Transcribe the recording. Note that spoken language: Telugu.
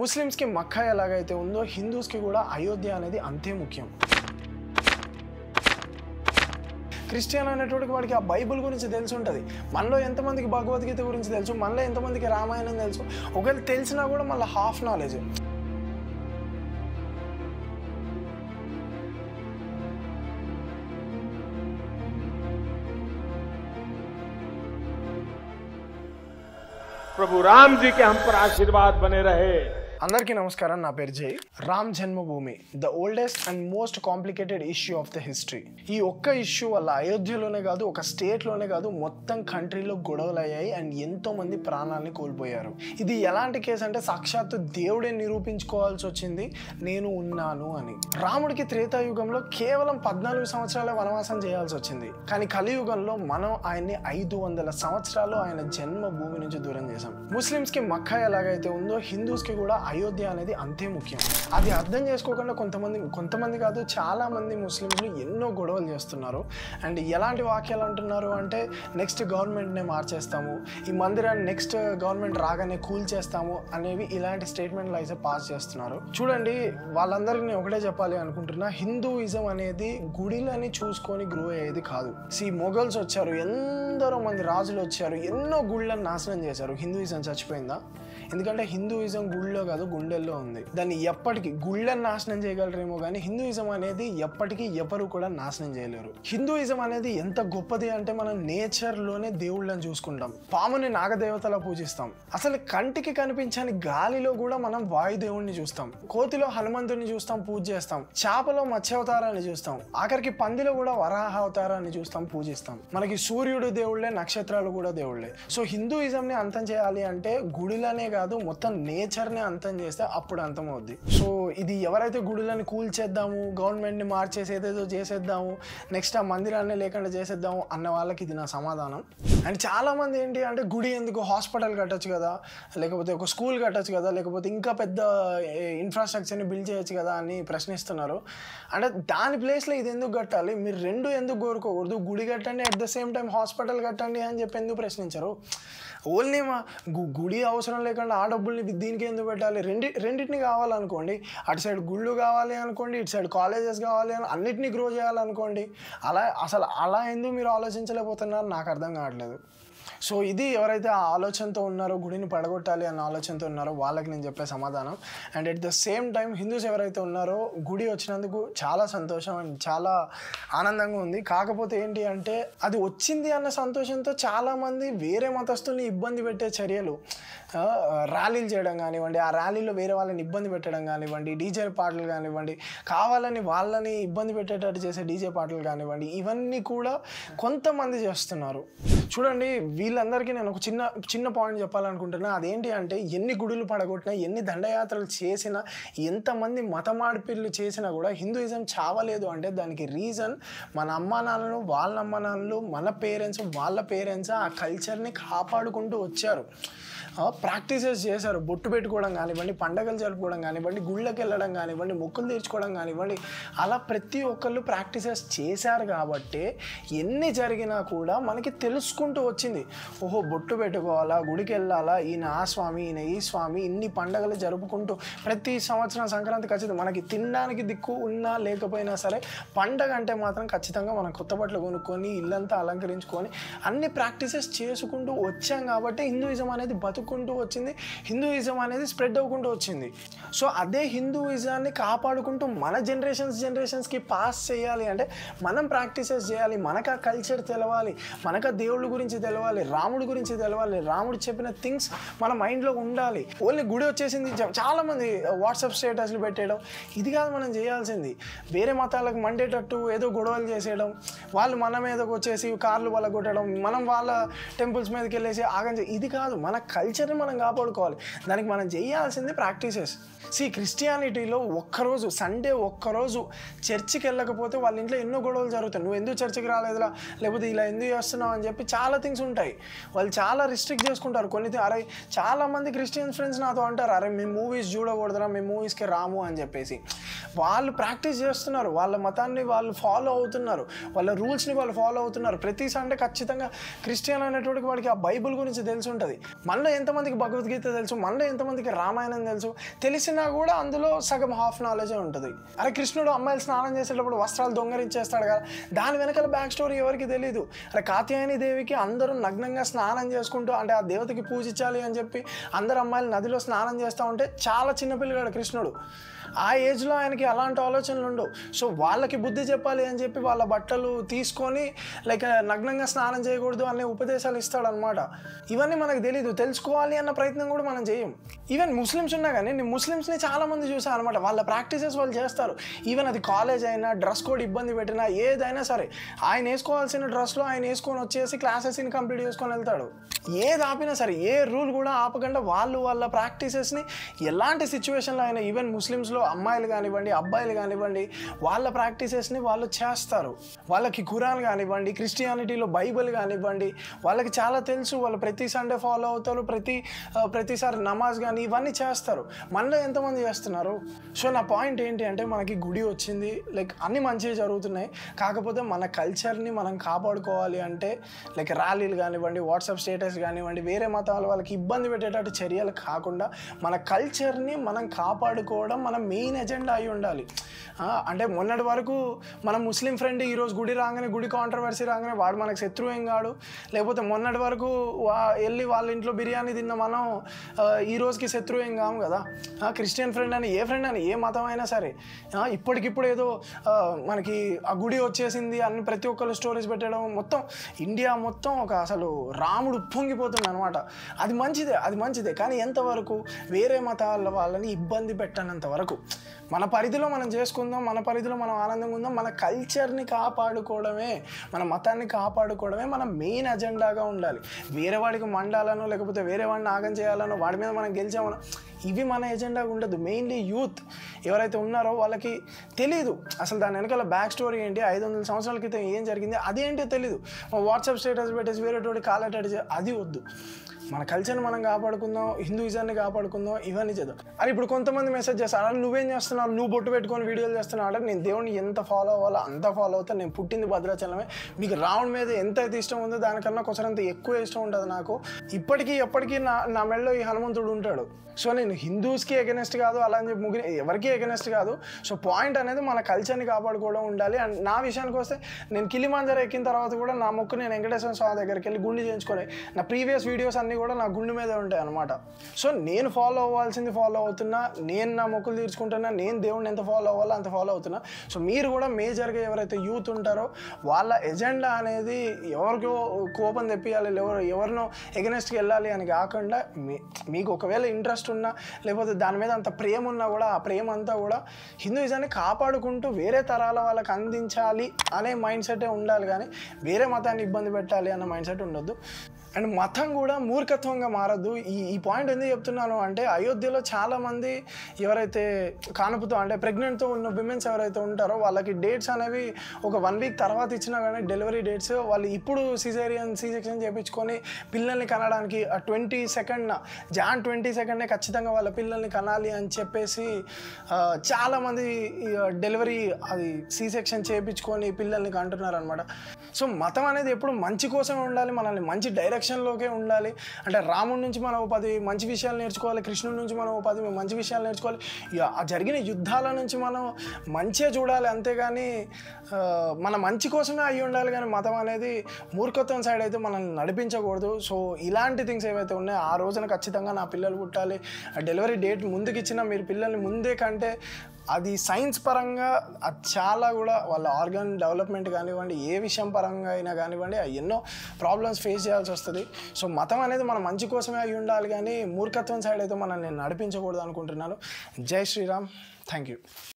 ముస్లిమ్స్కి మక్కా ఎలాగైతే ఉందో హిందూస్కి కూడా అయోధ్య అనేది అంతే ముఖ్యం. క్రిస్టియన్ అనేటోడికి వాడికి ఆ బైబుల్ గురించి తెలిసి ఉంటుంది. మనలో ఎంతమందికి భగవద్గీత గురించి తెలుసు, మనలో ఎంతమందికి రామాయణం తెలుసు, ఒకవేళ తెలిసినా కూడా మళ్ళీ హాఫ్ నాలెడ్జ్. प्रभु राम जी के हम पर आशीर्वाद बने रहे। అందరికీ నమస్కారం. నా పేరు Jai. Ram Janmabhoomi the oldest and most complicated issue of the history. ఈ ఒక్క ఇష్యూ వల్ల అయోధ్యలోనే కాదు, ఒక స్టేట్లోనే కాదు, మొత్తం కంట్రీలో గొడవలు అయ్యాయి అండ్ ఎంతో మంది ప్రాణాలని కోల్పోయారు. ఇది ఎలాంటి కేసు అంటే సాక్షాత్తు దేవుడే నిరూపించుకోవాల్సి వచ్చింది నేను ఉన్నాను అని. రాముడికి త్రేతాయుగంలో కేవలం 14 సంవత్సరాల వనవాసం చేయాల్సి వచ్చింది. కానీ కలియుగంలో మనం ఆయన్ని 500 సంవత్సరాలు ఆయన జన్మభూమి నుంచి దూరం చేశాం. ముస్లిమ్స్కి మక్కా ఎలాగైతే ఉందో హిందూస్కి కూడా అయోధ్య అనేది అంతే ముఖ్యం. అది అర్థం చేసుకోకుండా కొంతమంది కాదు, చాలా మంది ముస్లింలు ఎన్నో గొడవలు చేస్తున్నారు. అండ్ ఎలాంటి వాక్యాలు అంటున్నారు అంటే నెక్స్ట్ గవర్నమెంట్నే మార్చేస్తాము, ఈ మందిరాన్ని నెక్స్ట్ గవర్నమెంట్ రాగానే కూల్ చేస్తాము అనేవి ఇలాంటి స్టేట్మెంట్లు అయితే పాస్ చేస్తున్నారు. చూడండి, వాళ్ళందరికీ నేను ఒకటే చెప్పాలి అనుకుంటున్నా, హిందూయిజం అనేది గుడిలని చూసుకొని గ్రో అయ్యేది కాదు. మొఘల్స్ వచ్చారు, ఎందరో మంది రాజులు వచ్చారు, ఎన్నో గుళ్ళని నాశనం చేశారు. హిందూయిజం చచ్చిపోయిందా? ఎందుకంటే హిందూయిజం గుళ్ళో కాదు, గుండెల్లో ఉంది. దాన్ని ఎప్పటికీ గుళ్ళని నాశనం చేయగలరేమో కానీ హిందూయిజం అనేది ఎప్పటికీ ఎవరు కూడా నాశనం చేయలేరు. హిందూయిజం అనేది ఎంత గొప్పది అంటే మనం నేచర్లోనే దేవుళ్ళని చూసుకుంటాం. పాముని నాగదేవతలా పూజిస్తాం. అసలు కంటికి కనిపించని గాలిలో కూడా మనం వాయుదేవుణ్ణి చూస్తాం. కోతిలో హనుమంతుని చూస్తాం, పూజ చేస్తాం. చేపలో మత్స్యావతారాన్ని చూస్తాం. ఆఖరికి పందిలో కూడా వరాహ అవతారాన్ని చూస్తాం, పూజిస్తాం. మనకి సూర్యుడు దేవుళ్ళే, నక్షత్రాలు కూడా దేవుళ్ళే. సో హిందూయిజంని అంతం చేయాలి అంటే గుడిలనే కాదు, మొత్తం నేచర్ని అంతం చేస్తే అప్పుడు అంతం అవుద్ది. సో ఇది ఎవరైతే గుడులని కూల్చేద్దాము, గవర్నమెంట్ని మార్చేసి ఏదేదో చేసేద్దాము, నెక్స్ట్ ఆ మందిరాన్ని లేకుండా చేసేద్దాము అన్న వాళ్ళకి ఇది నా సమాధానం. అండ్ చాలామంది ఏంటి అంటే గుడి ఎందుకు, హాస్పిటల్ కట్టచ్చు కదా, లేకపోతే ఒక స్కూల్ కట్టచ్చు కదా, లేకపోతే ఇంకా పెద్ద ఇన్ఫ్రాస్ట్రక్చర్ని బిల్డ్ చేయొచ్చు కదా అని ప్రశ్నిస్తున్నారు. అంటే దాని ప్లేస్లో ఇది ఎందుకు కట్టాలి, మీరు రెండు ఎందుకు కోరుకోకూడదు, గుడి కట్టండి at the same time hospital కట్టండి అని చెప్పి ఎందుకు ప్రశ్నించరు? ఓన్లీ మా గుడి అవసరం లేకుండా ఆ డబ్బుల్ని దీనికి ఎందుకు పెట్టాలి? రెండింటిని కావాలనుకోండి, అటు సైడ్ గుళ్ళు కావాలి అనుకోండి, ఇటు సైడ్ కాలేజెస్ కావాలి అని అన్నిటినీ గ్రో చేయాలనుకోండి. అలా ఎందుకు మీరు ఆలోచించలేకపోతున్నారు నాకు అర్థం కావట్లేదు. సో ఇది ఎవరైతే ఆ ఆలోచనతో ఉన్నారో, గుడిని పడగొట్టాలి అన్న ఆలోచనతో ఉన్నారో వాళ్ళకి నేను చెప్పే సమాధానం. And at the same time Hindus ఎవరైతే ఉన్నారో గుడి వచ్చినందుకు చాలా సంతోషం అండ్ చాలా ఆనందంగా ఉంది. కాకపోతే ఏంటి అంటే అది వచ్చింది అన్న సంతోషంతో చాలామంది వేరే మతస్థుల్ని ఇబ్బంది పెట్టే చర్యలు, ర్యాలీలు చేయడం కానివ్వండి, ఆ ర్యాలీలో వేరే వాళ్ళని ఇబ్బంది పెట్టడం కానివ్వండి, డీజే పాటలు కానివ్వండి, కావాలని వాళ్ళని ఇబ్బంది పెట్టేటట్టు చేసే డీజే పాటలు కానివ్వండి, ఇవన్నీ కూడా కొంతమంది చేస్తున్నారు. చూడండి, వీళ్ళందరికీ నేను ఒక చిన్న పాయింట్ చెప్పాలనుకుంటున్నా. అదేంటి అంటే ఎన్ని గుడులు పడగొట్టినా, ఎన్ని దండయాత్రలు చేసినా, ఎంతమంది మత మార్పిళ్ళు చేసినా కూడా హిందూయిజం చావలేదు అంటే దానికి రీజన్ మన అమ్మా నాన్నలు, వాళ్ళ అమ్మ నాన్నలు, మన పేరెంట్స్, వాళ్ళ పేరెంట్స్ ఆ కల్చర్ని కాపాడుకుంటూ వచ్చారు, ప్రాక్టీసెస్ చేశారు. బొట్టు పెట్టుకోవడం కానివ్వండి, పండగలు జరుపుకోవడం కానివ్వండి, గుళ్ళకి వెళ్ళడం కానివ్వండి, మొక్కులు తీర్చుకోవడం కానివ్వండి, అలా ప్రతి ఒక్కళ్ళు ప్రాక్టీసెస్ చేశారు. కాబట్టి ఎన్ని జరిగినా కూడా మనకి తెలుసుకుంటూ వచ్చింది. ఓహో, బొట్టు పెట్టుకోవాలా, గుడికి వెళ్ళాలా, ఈయన ఆ స్వామి, ఈయన ఈ స్వామి, ఇన్ని పండగలు జరుపుకుంటూ ప్రతి సంవత్సరం సంక్రాంతి ఖచ్చితంగా మనకి తినడానికి దిక్కు ఉన్నా లేకపోయినా సరే పండగ అంటే మాత్రం ఖచ్చితంగా మనం కొత్త బట్టలు కొనుక్కొని ఇల్లంతా అలంకరించుకొని అన్ని ప్రాక్టీసెస్ చేసుకుంటూ వచ్చాం. కాబట్టి హిందూయిజం అనేది బతుకుంటూ వచ్చింది, హిందూయిజం అనేది స్ప్రెడ్ అవ్వకుంటూ వచ్చింది. సో అదే హిందూయిజాన్ని కాపాడుకుంటూ మన జనరేషన్స్కి పాస్ చేయాలి అంటే మనం ప్రాక్టీసెస్ చేయాలి, మనకు ఆ కల్చర్ తెలవాలి, మనకు ఆ దేవుళ్ళ గురించి తెలవాలి, రాముడి గురించి తెలవాలి, రాముడు చెప్పిన థింగ్స్ మన మైండ్లో ఉండాలి. ఓన్లీ గుడి వచ్చేసింది, చాలామంది వాట్సాప్ స్టేటస్లు పెట్టేయడం, ఇది కాదు మనం చేయాల్సింది. వేరే మతాలకు మండేటట్టు ఏదో గొడవలు చేసేయడం, వాళ్ళు మన మీదకి వచ్చేసి కార్లు వాళ్ళ కొట్టడం, మనం వాళ్ళ టెంపుల్స్ మీదకి వెళ్ళేసి ఇది కాదు. మన కల్చర్ని మనం కాపాడుకోవాలి. దానికి మనం చేయాల్సింది ప్రాక్టీసెస్. క్రిస్టియానిటీలో ఒక్కరోజు సండే ఒక్కరోజు చర్చికి వెళ్ళకపోతే వాళ్ళ ఇంట్లో ఎన్నో గొడవలు జరుగుతాయి. నువ్వు ఎందుకు చర్చికి రాలేదులా, లేకపోతే ఇలా ఎందుకు చేస్తున్నావు అని చెప్పి చాలా థింగ్స్ ఉంటాయి. వాళ్ళు చాలా రిస్ట్రిక్ట్ చేసుకుంటారు కొన్ని. అరే చాలామంది క్రిస్టియన్ ఫ్రెండ్స్ నాతో అంటారు, అరే మేము మూవీస్ చూడకూడదురా, మేము మూవీస్కి రాము అని చెప్పేసి. వాళ్ళు ప్రాక్టీస్ చేస్తున్నారు, వాళ్ళ మతాన్ని వాళ్ళు ఫాలో అవుతున్నారు, వాళ్ళ రూల్స్ని వాళ్ళు ఫాలో అవుతున్నారు. ప్రతి సండే ఖచ్చితంగా క్రిస్టియన్ అనేటోడికి వాడికి ఆ బైబుల్ గురించి తెలిసి ఉంటుంది. మనలో ఎంతమందికి భగవద్గీత తెలుసు, మనలో ఎంతమందికి రామాయణం తెలుసు, తెలిసినా కూడా అందులో సగం హాఫ్ నాలెడ్జే ఉంటుంది. అరే కృష్ణుడు అమ్మాయిలు స్నానం చేసేటప్పుడు వస్త్రాలు దొంగరించేస్తాడు కదా, దాని వెనకాల బ్యాక్ స్టోరీ ఎవరికి తెలియదు. అరే కాత్యాయని దేవికి అందరూ నగ్నంగా స్నానం చేసుకుంటూ అంటే ఆ దేవతకి పూజించాలి అని చెప్పి అందరు అమ్మాయిలు నదిలో స్నానం చేస్తూ ఉంటే చాలా చిన్నపిల్లగాడు కృష్ణుడు. ఆ ఏజ్లో ఆయనకి అలాంటి ఆలోచనలు ఉండవు. సో వాళ్ళకి బుద్ధి చెప్పాలి అని చెప్పి వాళ్ళ బట్టలు తీసుకొని లైక్ నగ్నంగా స్నానం చేయకూడదు అనే ఉపదేశాలు ఇస్తాడనమాట. ఇవన్నీ మనకు తెలీదు, తెలుసుకోవాలి అన్న ప్రయత్నం కూడా మనం చేయం. ఈవెన్ ముస్లిమ్స్ ఉన్నా కానీ నేను ముస్లిమ్స్ని చాలామంది చూసాను అనమాట. వాళ్ళ ప్రాక్టీసెస్ వాళ్ళు చేస్తారు. ఈవెన్ అది కాలేజ్ అయినా, డ్రెస్ కోడ్ ఇబ్బంది పెట్టినా, ఏదైనా సరే ఆయన వేసుకోవాల్సిన డ్రెస్లో ఆయన వేసుకొని వచ్చేసి క్లాసెస్ని కంప్లీట్ చేసుకొని వెళ్తాడు. ఏది ఆపినా సరే, ఏ రూల్ కూడా ఆపకుండా వాళ్ళ ప్రాక్టీసెస్ని ఎలాంటి సిచ్యువేషన్లో అయినా, ఈవెన్ ముస్లిమ్స్లో అమ్మాయిలు కానివ్వండి, అబ్బాయిలు కానివ్వండి, వాళ్ళ ప్రాక్టీసెస్ని వాళ్ళు చేస్తారు. వాళ్ళకి ఖురాన్ కానివ్వండి, క్రిస్టియానిటీలో బైబిల్ కానివ్వండి, వాళ్ళకి చాలా తెలుసు. వాళ్ళు ప్రతి సండే ఫాలో అవుతారు, ప్రతిసారి నమాజ్ కానీ ఇవన్నీ చేస్తారు. మనలో ఎంతమంది చేస్తున్నారు? సో నా పాయింట్ ఏంటి అంటే, మనకి గుడి వచ్చింది, లైక్ అన్నీ మంచిగా జరుగుతున్నాయి, కాకపోతే మన కల్చర్ని మనం కాపాడుకోవాలి అంటే లైక్ ర్యాలీలు కానివ్వండి, వాట్సాప్ స్టేటస్ కానివ్వండి, వేరే మతాల వాళ్ళకి ఇబ్బంది పెట్టేటట్టు చర్యలు కాకుండా మన కల్చర్ని మనం కాపాడుకోవడం మన మెయిన్ ఎజెండా అయి ఉండాలి. అంటే మొన్నటి వరకు మన ముస్లిం ఫ్రెండ్ ఈరోజు గుడి రాగానే, గుడి కాంట్రవర్సీ రాగానే వాడు మనకు శత్రువు ఏం కాడు. లేకపోతే మొన్నటి వరకు వెళ్ళి వాళ్ళ ఇంట్లో బిర్యానీ తిన్న మనం ఈ రోజుకి శత్రువు ఏం కాము కదా. క్రిస్టియన్ ఫ్రెండ్ అని, ఏ ఫ్రెండ్ అని, ఏ మతం అయినా సరే ఇప్పటికిప్పుడు ఏదో మనకి ఆ గుడి వచ్చేసింది అని ప్రతి ఒక్కరు స్టోరీస్ పెట్టడం, మొత్తం ఇండియా మొత్తం ఒక అసలు రాముడు పొంగిపోతుంది అనమాట. అది మంచిదే కానీ ఎంతవరకు? వేరే మతాల వాళ్ళని ఇబ్బంది పెట్టనంత వరకు. మన పరిధిలో మనం చేసుకుందాం, మన పరిధిలో మనం ఆనందంగా ఉందాం. మన కల్చర్ని కాపాడుకోవడమే, మన మతాన్ని కాపాడుకోవడమే మన మెయిన్ అజెండాగా ఉండాలి. వేరే వాడికి మండాలనో, లేకపోతే వేరే వాడిని ఆగం చేయాలనో, వాడి మీద మనం గెలిచామనో, ఇవి మన ఎజెండాగా ఉండదు. మెయిన్లీ యూత్ ఎవరైతే ఉన్నారో వాళ్ళకి తెలీదు అసలు దాని వెనకాల బ్యాక్ స్టోరీ ఏంటి, 500 సంవత్సరాల క్రితం ఏం జరిగింది అదేంటో తెలీదు. వాట్సాప్ స్టేటస్ పెట్టేసి వేరేటోడి కాలటడి అది వద్దు. మన కల్చర్ని మనం కాపాడుకుందాం, హిందూయిజాన్ని కాపాడుకుందాం, ఇవన్నీ చేద్దాం. అది ఇప్పుడు కొంతమంది మెసేజ్ చేస్తారు, అలా నువ్వేం చేస్తున్నావు, నువ్వు బొట్టు పెట్టుకొని వీడియోలు చేస్తున్నావు అంటే, నేను దేవుడిని ఎంత ఫాలో అవ్వాలో అంత ఫాలో అవుతాను. నేను పుట్టింది భద్రాచలమే. మీకు రావణ్ మీద ఎంత అయితే ఇష్టం ఉందో దానికన్నా కొంచెంత ఎక్కువ ఇష్టం ఉంటుంది నాకు. ఇప్పటికీ ఎప్పటికీ నా మెడలో ఈ హనుమంతుడు ఉంటాడు. సో నేను హిందూస్కి ఎగనెస్ట్ కాదు, అలా అని చెప్పి ఎవరికి ఎగనెస్ట్ కాదు. సో పాయింట్ అనేది మన కల్చర్ని కాపాడుకోవడం ఉండాలి. అండ్ నా విషయానికి వస్తే, నేను కిలిమంజరో ఎక్కిన తర్వాత కూడా నా మొక్కు నేను వెంకటేశ్వర స్వామి దగ్గరికి వెళ్ళి గుండు చేయించుకొని, నా ప్రీవియస్ వీడియోస్ అన్నీ కూడా నా గుండు మీదే ఉంటాయి అనమాట. సో నేను ఫాలో అవ్వాల్సింది ఫాలో అవుతున్నా, నేను నా మొక్కులు తీర్చుకుంటున్నా, నేను దేవుడిని ఎంత ఫాలో అవ్వాలో అంత ఫాలో అవుతున్నా. సో మీరు కూడా మేజర్గా ఎవరైతే యూత్ ఉంటారో వాళ్ళ ఎజెండా అనేది ఎవరికో కోపం తెప్పియాలి, ఎవరినో ఎగనెస్ట్కి వెళ్ళాలి అని కాకుండా, మీకు ఒకవేళ ఇంట్రెస్ట్ ఉన్నా, లేకపోతే దాని మీద అంత ప్రేమ ఉన్నా కూడా, ఆ ప్రేమ అంతా కూడా హిందూయిజాన్ని కాపాడుకుంటూ వేరే తరాల వాళ్ళకి అందించాలి అనే మైండ్ సెటే ఉండాలి, కానీ వేరే మతాన్ని ఇబ్బంది పెట్టాలి అన్న మైండ్ సెట్ ఉండొద్దు. అండ్ మతం కూడా మూర్ఖత్వంగా మారద్దు. ఈ పాయింట్ ఎందుకు చెప్తున్నాను అంటే, అయోధ్యలో చాలామంది ఎవరైతే కానుపుతో అంటే ప్రెగ్నెంట్తో ఉన్న విమెన్స్ ఎవరైతే ఉంటారో వాళ్ళకి డేట్స్ అనేవి ఒక 1 వీక్ తర్వాత ఇచ్చినా కానీ డెలివరీ డేట్స్, వాళ్ళు ఇప్పుడు సీ-సెక్షన్ చేయించుకొని పిల్లల్ని కనడానికి జాన్ 22 ఖచ్చితంగా వాళ్ళ పిల్లల్ని కనాలి అని చెప్పేసి చాలామంది డెలివరీ అది సీ-సెక్షన్ చేయించుకొని పిల్లల్ని కంటున్నారు అనమాట. సో మతం అనేది ఎప్పుడు మంచి కోసమే ఉండాలి, మనల్ని మంచి డైరెక్షన్లోకే ఉండాలి. అంటే రాముడి నుంచి మనం 10 మంచి విషయాలు నేర్చుకోవాలి, కృష్ణుడి నుంచి మనం 10 మంచి విషయాలు నేర్చుకోవాలి. ఆ జరిగిన యుద్ధాల నుంచి మనం మంచిగా చూడాలి, అంతేగాని మన మంచి కోసమే అయ్యి ఉండాలి. కానీ మతం అనేది మూర్ఖత్వం సైడ్ అయితే మనల్ని నడిపించకూడదు. సో ఇలాంటి థింగ్స్ ఏవైతే ఉన్నాయో, ఆ రోజున ఖచ్చితంగా నా పిల్లలు పుట్టాలి, డెలివరీ డేట్ ముందుకు ఇచ్చినా మీరు పిల్లల్ని ముందే కంటే అది సైన్స్ పరంగా అది చాలా కూడా వాళ్ళ ఆర్గన్ డెవలప్మెంట్ కానివ్వండి, ఏ విషయం పరంగా అయినా కానివ్వండి, ఎన్నో ప్రాబ్లమ్స్ ఫేస్ చేయాల్సి వస్తుంది. సో మతం అనేది మన మంచి కోసమే అయి ఉండాలి, కానీ మూర్ఖత్వం సైడ్ అయితే మనల్ని నడిపించకూడదు అనుకుంటున్నాను. జై శ్రీరామ్. Thank you.